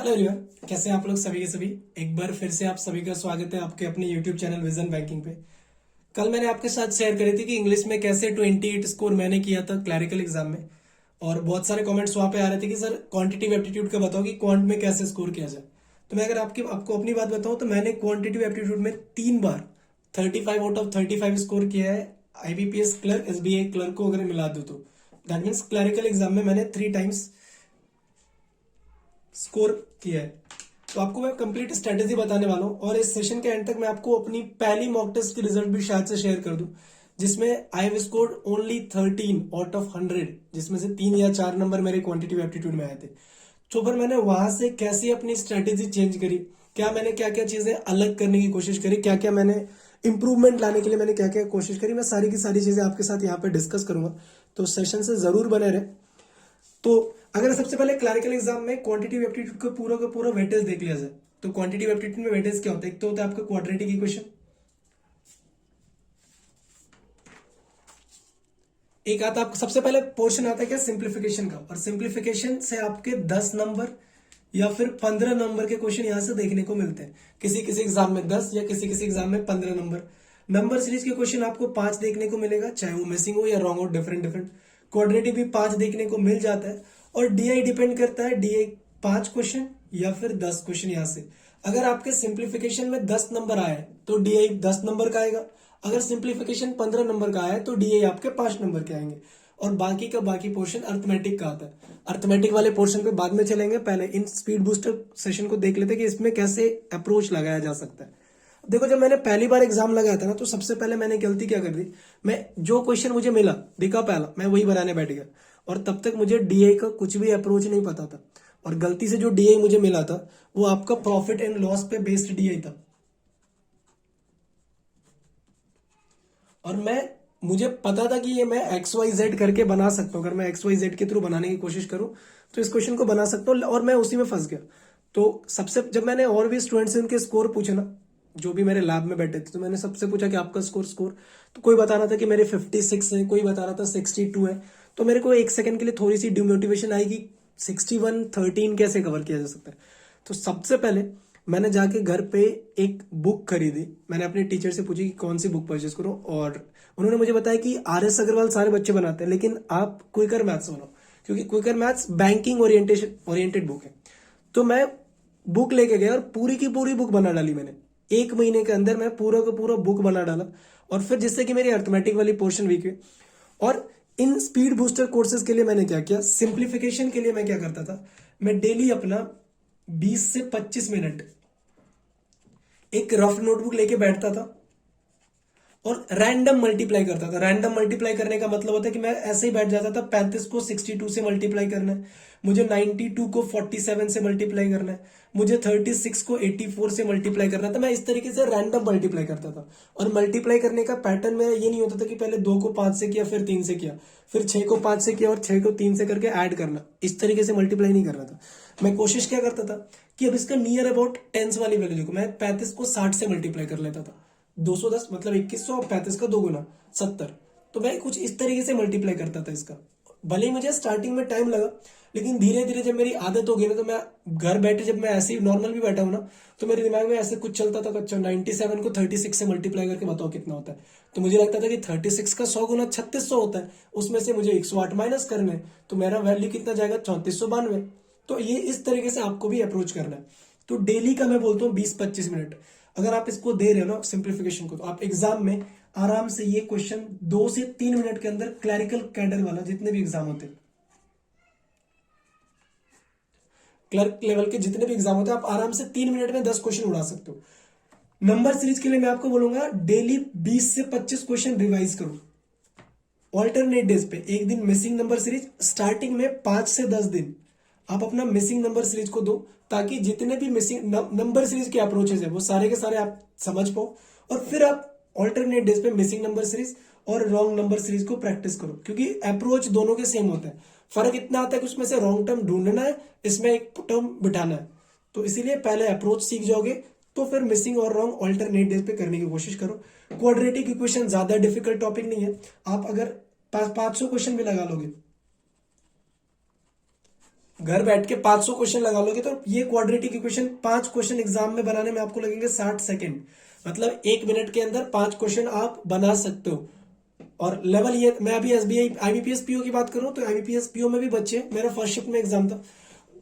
Hello everyone, कैसे हैं आप लोग सभी के सभी। एक बार फिर से आप सभी का स्वागत है आपके अपने यूट्यूब चैनल विजन बैंकिंग पे। कल मैंने आपके साथ शेयर करी थी कि इंग्लिश में कैसे 28 स्कोर मैंने किया था क्लैरिकल एग्जाम में। और बहुत सारे कमेंट्स वहां पे आ रहे थे कि सर क्वांटिटिव एप्टीट्यूड का बताओ कि क्वांट में कैसे स्कोर किया जाए। तो मैं अगर आपको अपनी बात बताऊं तो मैंने क्वांटिटिव एप्टीट्यूड में 3 बार 35 आउट ऑफ 35 स्कोर किया है। आईबीपीएस क्लर्क, एसबीआई क्लर्क को अगर मिला दूं तो दैट मीन्स क्लैरिकल एग्जाम में मैंने 3 टाइम्स स्कोर किया है। तो आपको मैं कंप्लीट स्ट्रेटेजी बताने वाला हूँ और इस सेशन के एंड तक मैं आपको अपनी पहली मॉक टेस्ट की रिजल्ट भी शायद से शेयर कर दूं, जिसमें I have scored only 13 out of 100, जिसमें से 3 या 4 नंबर मेरे क्वांटिटिव एप्टीट्यूड में आए थे। तो फिर मैंने वहां से कैसे अपनी स्ट्रेटेजी चेंज करी, मैंने क्या क्या चीजें अलग करने की कोशिश करी, क्या मैंने इंप्रूवमेंट लाने के लिए मैंने क्या क्या कोशिश करी, मैं सारी की सारी चीजें आपके साथ यहाँ पे डिस्कस करूंगा। तो सेशन से जरूर बने रहे। तो अगर सबसे पहले क्लरिकल एग्जाम में क्वांटिटिव एप्टीट्यूड का पूरा वेटेज देख लिया जाए तो क्वांटिटिव एप्टीट्यूड में वेटेज क्या होता है। एक तो होता है आपका क्वाड्रेटिक इक्वेशन, एक आता है आपको सबसे पहले पोर्शन आता है क्या सिंप्लीफिकेशन का, और सिंप्लीफिकेशन से आपके 10 नंबर या फिर 15 नंबर के क्वेश्चन यहां से देखने को मिलते हैं। किसी किसी एग्जाम में 10 या किसी किसी एग्जाम में 15 नंबर। नंबर सीरीज के क्वेश्चन आपको 5 देखने को मिलेगा, चाहे वो मिसिंग हो या रॉन्ग हो, डिफरेंट डिफरेंट। क्वाड्रेटिक भी 5 देखने को मिल जाता है। और डीआई डिपेंड करता है, डीआई 5 क्वेश्चन या फिर 10 क्वेश्चन यहां से। अगर आपके सिंप्लीफिकेशन में 10 नंबर आए तो डीआई 10 नंबर का आएगा। अगर सिंप्लीफिकेशन 15 नंबर का आए तो डीआई आपके 5 नंबर के आएंगे। और बाकी का बाकी पोर्शन अर्थमेटिक का आता है। अर्थमेटिक वाले पोर्शन पे बाद में चलेंगे, पहले इन स्पीड बूस्टर सेशन को देख लेते हैं कि इसमें कैसे अप्रोच लगाया जा सकता है। देखो, जब मैंने पहली बार एग्जाम लगाया था ना, तो सबसे पहले मैंने गलती क्या कर दी, मैं जो क्वेश्चन मुझे मिला दिखा पहला मैं वही बनाने बैठ गया। और तब तक मुझे डीआई का कुछ भी अप्रोच नहीं पता था। और गलती से जो डीआई मुझे मिला था वो आपका प्रॉफिट एंड लॉस पे बेस्ड डीआई था। और मुझे पता था कि ये मैं एक्स वाई जेड करके बना सकता हूँ। अगर मैं एक्स वाई जेड के थ्रू बनाने की कोशिश करूँ तो इस क्वेश्चन को बना सकता हूँ, और मैं उसी में फंस गया। तो सबसे जब मैंने और भी स्टूडेंट्स से उनके स्कोर पूछे ना, जो भी मेरे लैब में बैठे थे, तो मैंने सबसे पूछा कि आपका स्कोर स्कोर तो कोई बता रहा था कि मेरे 56 है, कोई बता रहा था 62 है। तो मेरे को एक सेकंड के लिए थोड़ी सी डिमोटिवेशन आई कि 61 13 कैसे कवर किया जा सकता है। तो सबसे पहले मैंने जाके घर पे एक बुक खरीदी। मैंने अपने टीचर से पूछी कि कौन सी बुक परचेज करूं, और उन्होंने मुझे बताया कि आर एस अग्रवाल सारे बच्चे बनाते हैं, लेकिन आप क्विकर मैथ्स बनाओ, क्योंकि Quicker Maths banking oriented book है। तो मैं बुक लेके गया और पूरी की पूरी बुक बना डाली मैंने। 1 महीने के अंदर मैं पूरा का पूरा बुक बना डाला। और फिर जिससे कि मेरी अर्थमेटिक वाली पोर्शन वीक हुई। और इन स्पीड बूस्टर कोर्सेज के लिए मैंने क्या किया, सिंप्लीफिकेशन के लिए मैं क्या करता था, मैं डेली अपना 20 से 25 मिनट एक रफ नोटबुक लेके बैठता था और रैंडम मल्टीप्लाई करता था। रैंडम मल्टीप्लाई करने का मतलब होता है कि मैं ऐसे ही बैठ जाता था, 35 को 62 से मल्टीप्लाई करना है, मुझे 92 को 47 से मल्टीप्लाई करना है, मुझे 36 को 84 से मल्टीप्लाई करना था। मैं इस तरीके से रैंडम मल्टीप्लाई करता था। और मल्टीप्लाई करने का पैटर्न में ये नहीं होता था कि पहले 2 को 5 से किया, फिर 3 से किया, फिर 6 को 5 से किया और 6 को 3 से करके ऐड करना। इस तरीके से मल्टीप्लाई नहीं करना था। मैं कोशिश क्या करता था कि अब इसका नियर अबाउट टेंस वाली वैल्यू देखो, मैं 35 को 60 से मल्टीप्लाई कर लेता था। 210 मतलब 2100, और 35 का 2 गुना 70। तो मैं कुछ इस तरीके से मल्टीप्लाई करता था इसका। भले ही मुझे स्टार्टिंग में टाइम लगा, लेकिन धीरे धीरे जब मेरी आदत हो गई ना, तो मैं घर बैठे जब मैं ऐसे ही नॉर्मल भी बैठा हूं ना, तो मेरे दिमाग में ऐसे कुछ चलता था, अच्छा 97 को 36 से मल्टीप्लाई करके बताओ कितना होता है। तो मुझे लगता था कि 36 का 100 गुना 3600 होता है, उसमें से मुझे 108 माइनस करना है, तो मेरा वैल्यू कितना जाएगा, 3492। तो ये इस तरीके से आपको भी अप्रोच करना है। तो डेली का मैं बोलता हूँ 20-25 मिनट अगर आप इसको दे रहे हो ना सिंप्लीफिकेशन को, तो आप एग्जाम में आराम से ये क्वेश्चन 2 से 3 मिनट के अंदर, क्लरिकल कैडर वाला जितने भी एग्जाम होते हैं, क्लर्क लेवल के जितने भी एग्जाम होते हैं, आप आराम से 3 मिनट में 10 क्वेश्चन उड़ा सकते हो। नंबर सीरीज के लिए मैं आपको बोलूंगा डेली 20 से 25 क्वेश्चन रिवाइज करो। ऑल्टरनेट डेज पे एक दिन मिसिंग नंबर सीरीज, स्टार्टिंग में 5 से 10 दिन आप अपना मिसिंग नंबर सीरीज को दो, ताकि जितने भी मिसिंग नंबर सीरीज के अप्रोचेस है वो सारे के सारे आप समझ पाओ। और फिर आप ऑल्टरनेट डेज पे मिसिंग नंबर सीरीज और रॉन्ग नंबर सीरीज को प्रैक्टिस करो, क्योंकि अप्रोच दोनों के सेम होता है। फर्क इतना आता है कि उसमें से रॉन्ग टर्म ढूंढना है, इसमें एक टर्म बिठाना है। तो इसीलिए पहले अप्रोच सीख जाओगे, तो फिर मिसिंग और रॉन्ग ऑल्टरनेट डेज पे करने की कोशिश करो। क्वाड्रेटिक इक्वेशन ज्यादा डिफिकल्ट टॉपिक नहीं है। आप अगर 500 क्वेश्चन भी लगा लोगे, घर बैठ के 500 क्वेश्चन लगा लोगे तो ये क्वाड्रेटिक इक्वेशन 5 क्वेश्चन एग्जाम में बनाने में आपको लगेंगे 60 सेकंड। मतलब 1 मिनट के अंदर 5 क्वेश्चन आप बना सकते हो। और लेवल ये, मैं अभी एसबीआई आईबीपीएस पीओ की बात करूं तो आईबीपीएस पीओ में भी बच्चे, मेरा फर्स्ट शिफ्ट में एग्जाम था,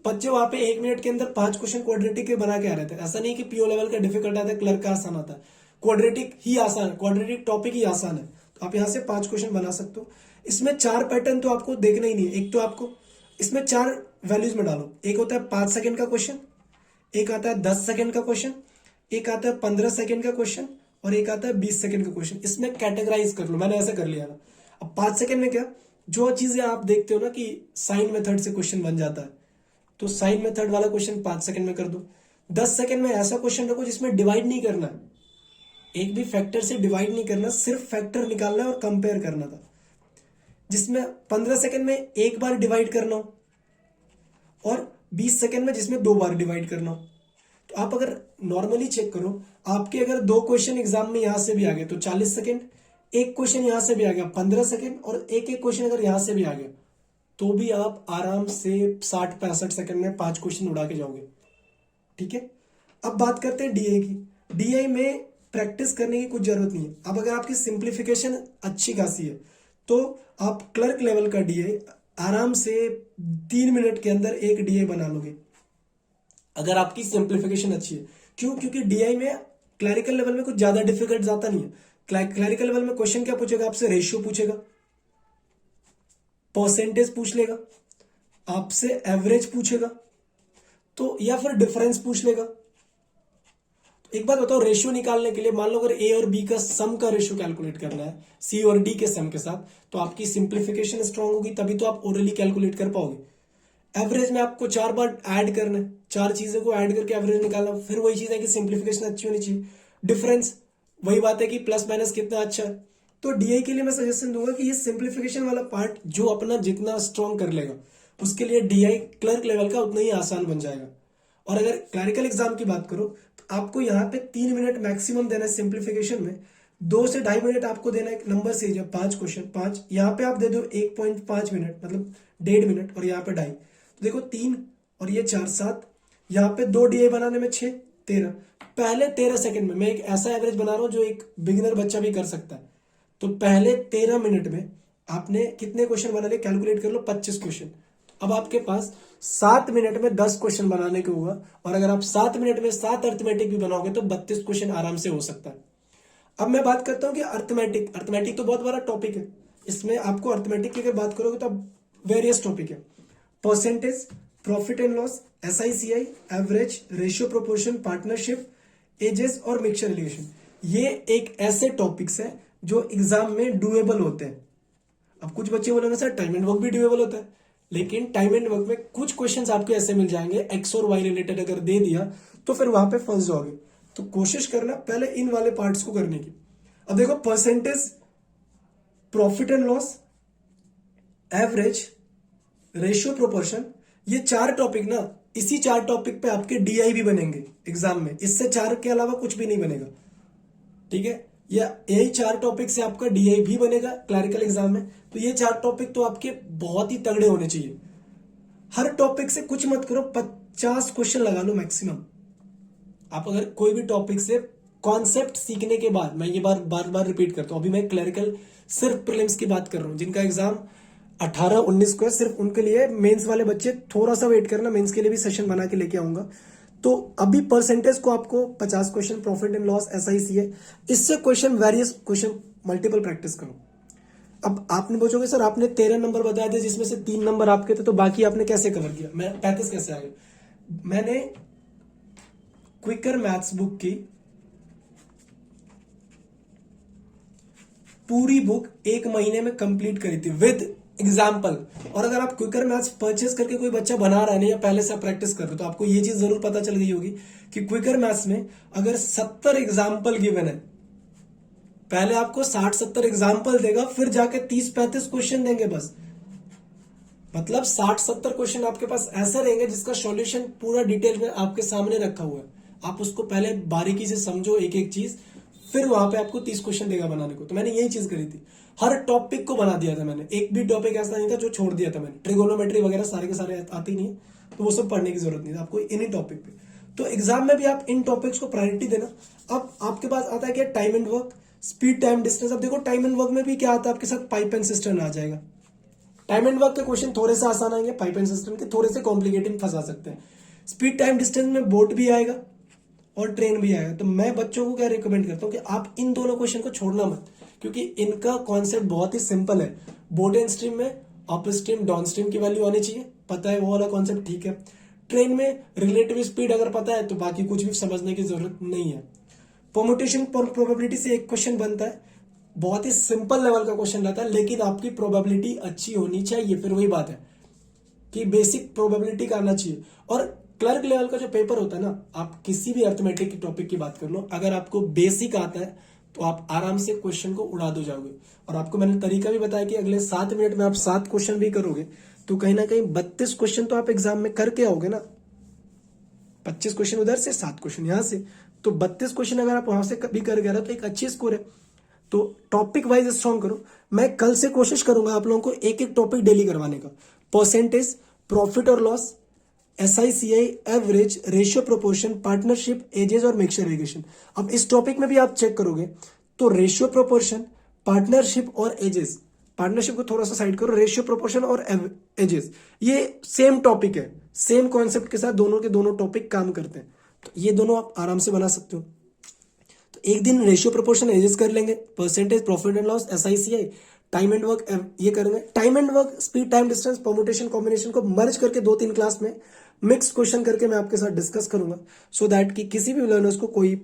बच्चे वहां पे 1 मिनट के अंदर 5 क्वेश्चन क्वाड्रेटिक के बना के आ रहे थे। ऐसा नहीं कि पीओ लेवल का डिफिकल्ट आता है, क्लर्क का आसान आता है, क्वाड्रेटिक ही आसान, क्वाड्रेटिक टॉपिक ही आसान है। तो आप यहाँ से 5 क्वेश्चन बना सकते हो। इसमें 4 पैटर्न तो आपको देखना ही नहीं है। एक तो आपको इसमें 4 वैल्यूज में डालो। एक होता है 5 सेकंड का क्वेश्चन, एक आता है 10 सेकंड का क्वेश्चन, एक आता है 15 सेकंड का क्वेश्चन, और एक आता है 20 सेकंड का क्वेश्चन। इसमें कैटेगराइज कर लो, मैंने ऐसा कर लिया ना। अब 5 सेकंड में क्या, जो चीजें आप देखते हो ना कि साइन मेथड से क्वेश्चन बन जाता है, तो साइन मेथड वाला क्वेश्चन 5 सेकंड में कर दो। 10 सेकंड में ऐसा क्वेश्चन रखो जिसमें डिवाइड नहीं करना है, एक भी फैक्टर से डिवाइड नहीं करना, सिर्फ फैक्टर निकालना है और कंपेयर करना था। जिसमें 15 सेकंड में एक बार डिवाइड करना हो, और 20 सेकंड में जिसमें 2 बार डिवाइड करना हो। तो आप अगर नॉर्मली चेक करो, आपके अगर 2 क्वेश्चन एग्जाम में यहां से भी आ गए तो 40 सेकंड, एक क्वेश्चन यहां से भी आ गया 15 सेकंड, और एक एक क्वेश्चन अगर यहां से भी आ गया तो भी आप आराम से 60-65 सेकंड में 5 क्वेश्चन उड़ा के जाओगे। ठीक है, अब बात करते हैं डीआई की। डीआई में प्रैक्टिस करने की कुछ जरूरत नहीं है। अब अगर आपकी सिंप्लीफिकेशन अच्छी खासी है तो आप क्लर्क लेवल का डीआई आराम से 3 मिनट के अंदर एक डीआई बना लोगे, अगर आपकी सिंप्लीफिकेशन अच्छी है। क्यों? क्योंकि डीआई में क्लरिकल लेवल में कुछ ज्यादा डिफिकल्ट जाता नहीं है। क्लरिकल लेवल में क्वेश्चन क्या पूछेगा आपसे, रेशियो पूछेगा, परसेंटेज पूछ लेगा, आपसे एवरेज पूछेगा, तो या फिर डिफरेंस पूछ लेगा। तो एक बात बताओ, रेशियो निकालने के लिए मान लो अगर ए और बी का सम का रेशियो कैलकुलेट करना है सी और डी के सम के साथ, तो आपकी सिंप्लीफिकेशन स्ट्रांग होगी, तभी तो आप ओरली कैलकुलेट कर पाओगे। एवरेज में आपको 4 बार ऐड करना है, 4 चीजों को ऐड करके एवरेज निकालना, फिर वही चीज है कि सिंप्लीफिकेशन अच्छी होनी चाहिए। डिफरेंस वही बात है कि प्लस माइनस कितना अच्छा है। तो डीआई के लिए मैं सजेशन दूंगा कि ये सिंप्लीफिकेशन वाला पार्ट जो अपना जितना स्ट्रॉन्ग कर लेगा, उसके लिए डीआई क्लर्क लेवल का उतना ही आसान बन जाएगा। और अगर क्लरिकल एग्जाम की बात करो तो आपको यहाँ पे 3 मिनट मैक्सिमम देना है सिंप्लीफिकेशन में, 2 से 2.5 मिनट आपको देना है एक नंबर सीरीज है 5 क्वेश्चन 5, यहाँ पे आप दे दो 1.5 मिनट, मतलब 1.5 मिनट, और यहाँ पे 2.5, तो देखो 3 और ये 4 7, यहाँ पे 2 डीआई बनाने में 6 13, पहले 13 सेकंड में मैं एक ऐसा एवरेज बना रहा हूँ जो एक बिगिनर बच्चा भी कर सकता है। तो पहले 13 मिनट में आपने कितने क्वेश्चन बना लिए, कैलकुलेट कर लो, 25 क्वेश्चन। अब आपके पास 7 मिनट में 10 क्वेश्चन बनाने को होगा, और अगर आप 7 मिनट में 7 अर्थमेटिक भी बनाओगे तो 32 क्वेश्चन आराम से हो सकता है। अब मैं बात करता हूं कि अर्थमेटिक, अर्थमेटिक तो बहुत बड़ा टॉपिक है। इसमें आपको अर्थमेटिक की अगर बात करोगे तो वेरियस टॉपिक है, percentage, profit and loss, SI CI, average, ratio proportion, partnership, ages और मिक्सचर रिलेशन। ये एक ऐसे टॉपिक्स हैं जो एग्जाम में डुएबल होते हैं। अब कुछ बच्चे बोलेंगे सर टाइम एंड वर्क भी डुएबल होता है, लेकिन टाइम एंड वर्क में कुछ क्वेश्चंस आपको ऐसे मिल जाएंगे एक्स और वाई रिलेटेड, अगर दे दिया तो फिर वहां पे फंस जाओगे। तो कोशिश करना पहले इन वाले पार्ट्स को करने की। अब देखो, percentage, profit and loss, average, ratio proportion, ये 4 टॉपिक ना, इसी 4 टॉपिक पे आपके डीआई भी बनेंगे एग्जाम में, इससे 4 के अलावा कुछ भी नहीं बनेगा। ठीक है, या यही 4 टॉपिक से आपका डीआई भी बनेगा क्लरिकल एग्जाम में। तो ये 4 टॉपिक तो आपके बहुत ही तगड़े होने चाहिए। हर टॉपिक से कुछ मत करो, 50 क्वेश्चन लगा लो मैक्सिमम। आप अगर कोई भी टॉपिक से कॉन्सेप्ट सीखने के बाद, मैं ये बार बार रिपीट करता हूं, अभी मैं क्लरिकल सिर्फ प्रीलिम्स की बात कर रहा हूं, जिनका एग्जाम 18-19 को है, सिर्फ उनके लिए। मेंस वाले बच्चे थोड़ा सा वेट करना, मेंस के लिए भी सेशन बना के लेके आऊंगा। तो अभी परसेंटेज को आपको 50 क्वेश्चन, प्रॉफिट एंड लॉस, एसआईसीआई, इससे question, various question multiple practice करो। अब आपने पूछोगे सर आपने 13 नंबर बताए थे जिसमें से 3 नंबर आपके थे, तो बाकी आपने कैसे कवर किया, मैं 35 कैसे आ गया? मैंने क्विकर मैथ्स बुक की पूरी बुक 1 महीने में कंप्लीट करी थी विद एग्जाम्पल। और अगर आप क्विकर मैथ्स परचेस करके कोई बच्चा बना रहा है या पहले से प्रैक्टिस कर रहे हो, तो आपको ये चीज जरूर पता चल गई होगी कि क्विकर मैथ्स में अगर 70 एग्जाम्पल गिवन है, पहले आपको 60-70 एग्जाम्पल देगा, फिर जाके 30-35 क्वेश्चन देंगे बस। मतलब 60-70 क्वेश्चन आपके पास ऐसा रहेंगे जिसका सॉल्यूशन पूरा डिटेल में आपके सामने रखा हुआ है। आप उसको पहले बारीकी से समझो एक एक चीज, फिर वहां पे आपको 30 क्वेश्चन देगा बनाने को। तो मैंने यही चीज करी थी, हर टॉपिक को बना दिया था मैंने, एक भी टॉपिक ऐसा नहीं था जो छोड़ दिया था मैंने। ट्रिगोनोमेट्री वगैरह सारे के सारे आती नहीं है, तो वो सब पढ़ने की जरूरत नहीं है आपको इन्हीं टॉपिक पे। तो एग्जाम में भी आप इन टॉपिक्स को प्रायोरिटी देना। अब आपके पास आता है क्या, time and work, speed, time, distance. अब देखो टाइम एंड वर्क में भी क्या आता है आपके साथ, पाइप एंड सिस्टम आ जाएगा। टाइम एंड वर्क के क्वेश्चन थोड़े से आसान आएंगे, पाइप एंड सिस्टम के थोड़े से कॉम्प्लिकेटेड फंसा सकते हैं। स्पीड, टाइम, डिस्टेंस में बोट भी आएगा और ट्रेन भी आएगा। तो मैं बच्चों को क्या रिकमेंड करता हूँ कि आप इन दोनों क्वेश्चन को छोड़ना मत, क्योंकि इनका कॉन्सेप्ट बहुत ही सिंपल है। बोट एंड स्ट्रीम में अप स्ट्रीम डाउन स्ट्रीम की वैल्यू आनी चाहिए, पता है वो वाला कॉन्सेप्ट, ठीक है। ट्रेन में रिलेटिव स्पीड अगर पता है तो बाकी कुछ भी समझने की जरूरत नहीं है। परमुटेशन प्रोबेबिलिटी से एक क्वेश्चन बनता है, बहुत ही सिंपल लेवल का क्वेश्चन रहता है, लेकिन आपकी प्रोबेबिलिटी अच्छी होनी चाहिए। फिर वही बात है कि बेसिक प्रोबेबिलिटी का आना चाहिए। और क्लर्क लेवल का जो पेपर होता है ना, आप किसी भी अर्थमेटिक की टॉपिक की बात कर लो, अगर आपको बेसिक आता है तो आप आराम से क्वेश्चन को उड़ा दो जाओगे। और आपको मैंने तरीका भी बताया कि अगले 7 मिनट में आप 7 क्वेश्चन भी करोगे तो कहीं ना कहीं 32 क्वेश्चन तो आप एग्जाम में करके आओगे ना। 25 क्वेश्चन उधर से, 7 क्वेश्चन यहां से, तो 32 क्वेश्चन अगर आप वहां से कभी कर गए तो एक अच्छी स्कोर है। तो टॉपिक वाइज स्ट्रॉन्ग करो। मैं कल से कोशिश करूंगा आप लोगों को एक एक टॉपिक डेली करवाने का। परसेंटेज, प्रॉफिट और loss, SICI, average, ratio proportion, partnership, ages और मिक्सचर एलिगेशन। अब इस टॉपिक में भी आप चेक करोगे तो रेशियो प्रोपोर्शन, पार्टनरशिप और एजेस, पार्टनरशिप को थोड़ा सा साइड करो, रेशियो प्रोपोर्शन और एजेस, ये सेम टॉपिक है, सेम कॉन्सेप्ट के साथ दोनों के दोनों टॉपिक काम करते हैं। तो ये दोनों आप आराम से बना सकते हो। तो एक दिन रेशियो प्रोपोर्शन एजेस कर लेंगे, percentage, profit and loss, SICI, time and work ये करेंगे। Time and work, speed, time, distance, permutation, combination को मर्ज करके 2-3 क्लास में मिक्स क्वेश्चन करके मैं आपके साथ डिस्कस करूंगा, सो दैट कि किसी भी लर्नर्स को कोई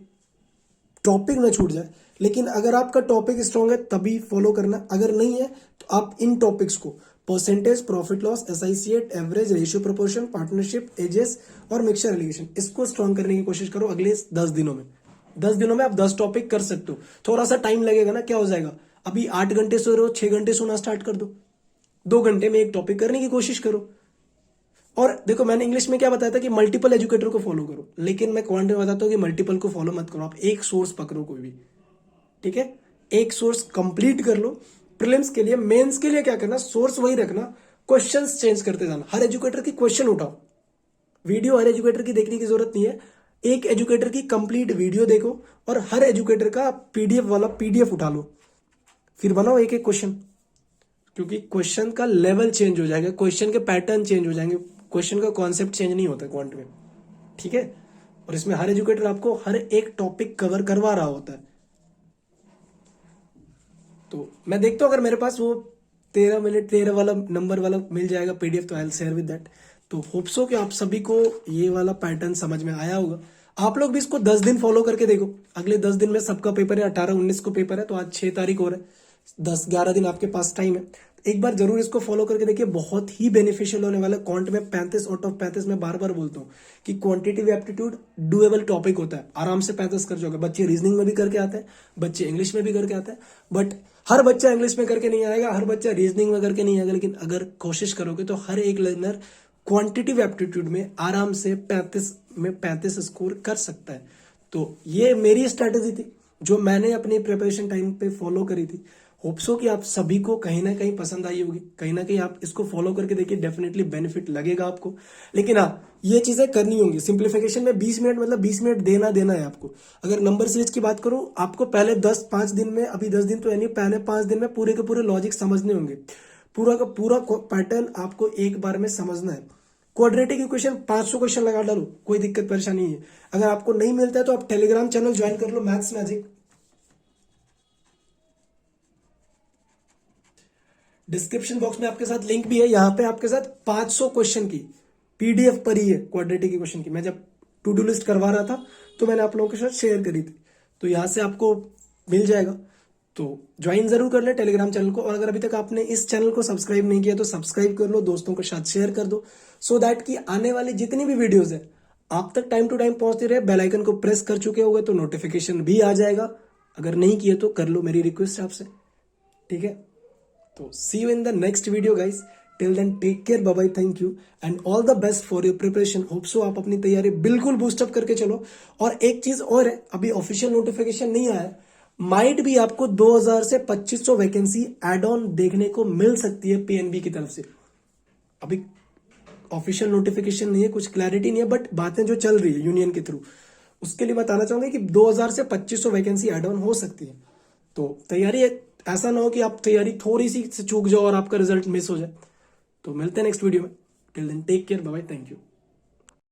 टॉपिक ना छूट जाए। लेकिन अगर आपका टॉपिक स्ट्रांग है तभी फॉलो करना, अगर नहीं है तो आप इन टॉपिक्स को, percentage, profit loss, SICI, average, ratio proportion, partnership, ages और मिक्सचर एलिगेशन, इसको स्ट्रांग करने की कोशिश करो अगले 10 दिनों में। 10 दिनों में आप 10 टॉपिक कर सकते हो। थोड़ा सा टाइम लगेगा ना, क्या हो जाएगा, अभी 8 घंटे सो रहे हो, 6 घंटे सोना स्टार्ट कर दो, 2 घंटे में एक टॉपिक करने की कोशिश करो। और देखो मैंने इंग्लिश में क्या बताया था कि मल्टीपल एजुकेटर को फॉलो करो, लेकिन मैं क्वांट में बताता हूँ कि मल्टीपल को फॉलो मत करो, आप एक सोर्स पकड़ो कोई भी, ठीक है। एक सोर्स कंप्लीट कर लो। प्रीलिम्स के लिए, मेंस के लिए क्या करना, सोर्स वही रखना, क्वेश्चंस चेंज करते जाना। हर एजुकेटर की क्वेश्चन उठाओ, वीडियो हर एजुकेटर की देखने की जरूरत नहीं है, एक एजुकेटर की कंप्लीट वीडियो देखो और हर एजुकेटर का PDF वाला PDF उठा लो, फिर बनाओ एक एक क्वेश्चन, क्योंकि क्वेश्चन का लेवल चेंज हो जाएगा, क्वेश्चन के पैटर्न चेंज हो जाएंगे, क्वेश्चन का कॉन्सेप्ट चेंज नहीं होता क्वांट में, ठीक है। और इसमें हर एजुकेटर आपको हर एक टॉपिक कवर करवा रहा होता है। तो मैं देखता हूं अगर मेरे पास वो 13 मिनट 13 वाला नंबर वाला मिल जाएगा PDF, तो I will share with that. तो होप सो कि आप सभी को ये वाला पैटर्न समझ में आया होगा। आप लोग भी इसको 10 दिन फॉलो करके देखो, अगले 10 दिन में सबका पेपर है, 18-19 को पेपर है, तो आज 6 तारीख हो रहा है, 10-11 दिन आपके पास टाइम है। एक बार जरूर इसको फॉलो करके देखिए, बहुत ही बेनिफिशियल होने वाला है। क्वांट में 35 आउट ऑफ 35 में बार बार बोलता हूँ कि क्वांटिटेटिव एप्टीट्यूड डुएबल टॉपिक होता है, आराम से 35 कर जाओगे। बच्चे रीजनिंग में भी करके आते हैं, बच्चे इंग्लिश में भी करके आते हैं, बट हर बच्चा इंग्लिश में करके नहीं आएगा, हर बच्चा रीजनिंग में करके नहीं आएगा, लेकिन अगर कोशिश करोगे तो हर एक लर्नर क्वांटिटेटिव एप्टीट्यूड में आराम से 35 में 35 स्कोर कर सकता है। तो ये मेरी स्ट्रैटेजी थी जो मैंने अपनी प्रिपरेशन टाइम पे फॉलो करी थी। होप सो कि आप सभी को कहीं ना कहीं पसंद आई होगी, कहीं ना कहीं आप इसको फॉलो करके देखिए, डेफिनेटली बेनिफिट लगेगा आपको। लेकिन हाँ, ये चीजें करनी होंगी। सिंप्लीफिकेशन में 20 मिनट मतलब 20 मिनट देना है आपको। अगर नंबर सीरीज की बात करूं, आपको पहले 5 दिन में, अभी 10 दिन तो यानी पहले 5 दिन में पूरे के पूरे लॉजिक समझने होंगे, पूरा का पूरा पैटर्न आपको एक बार में समझना है। क्वाड्रेटिक इक्वेशन 500 क्वेश्चन लगा डालो, कोई दिक्कत परेशानी नहीं है। अगर आपको नहीं मिलता है तो आप टेलीग्राम चैनल ज्वाइन कर लो, मैथ्स मैजिक। डिस्क्रिप्शन बॉक्स में आपके साथ लिंक भी है, यहां पे आपके साथ 500 क्वेश्चन की PDF पड़ी है क्वाड्रेटिक इक्वेशन की। मैं जब टू डू लिस्ट करवा रहा था तो मैंने आप लोगों के साथ शेयर करी थी, तो यहां से आपको मिल जाएगा। तो ज्वाइन जरूर कर ले टेलीग्राम चैनल को, और अगर अभी तक आपने इस चैनल को सब्सक्राइब नहीं किया तो सब्सक्राइब कर लो, दोस्तों के साथ शेयर कर दो, सो दैट कि आने वाली जितनी भी वीडियोस है आप तक टाइम टू टाइम पहुंचती रहे। बेल आइकन को प्रेस कर चुके होगे तो नोटिफिकेशन भी आ जाएगा, अगर नहीं किए तो कर लो, मेरी रिक्वेस्ट है आपसे, ठीक है। तो see you in the next video guys, till then take care, bye bye, thank you and all the best for your preparation. Hope so आप अपनी तैयारी बिल्कुल बूस्टअप करके चलो। और एक चीज और है, अभी ऑफिशियल नोटिफिकेशन नहीं आया है, माइट भी आपको 2000 से 2500 वैकेंसी एड ऑन देखने को मिल सकती है पीएनबी की तरफ से। अभी ऑफिशियल नोटिफिकेशन नहीं है, कुछ क्लैरिटी नहीं है, बट बातें जो चल रही है यूनियन के थ्रू, उसके लिए बताना चाहूंगा कि 2000 से 2500 वैकेंसी एड ऑन हो सकती है। तो तैयारी ऐसा ना हो कि आप तैयारी थोड़ी सी से चूक जाओ और आपका रिजल्ट मिस हो जाए। तो मिलते हैं नेक्स्ट वीडियो में। Till then take care, bye bye, thank you.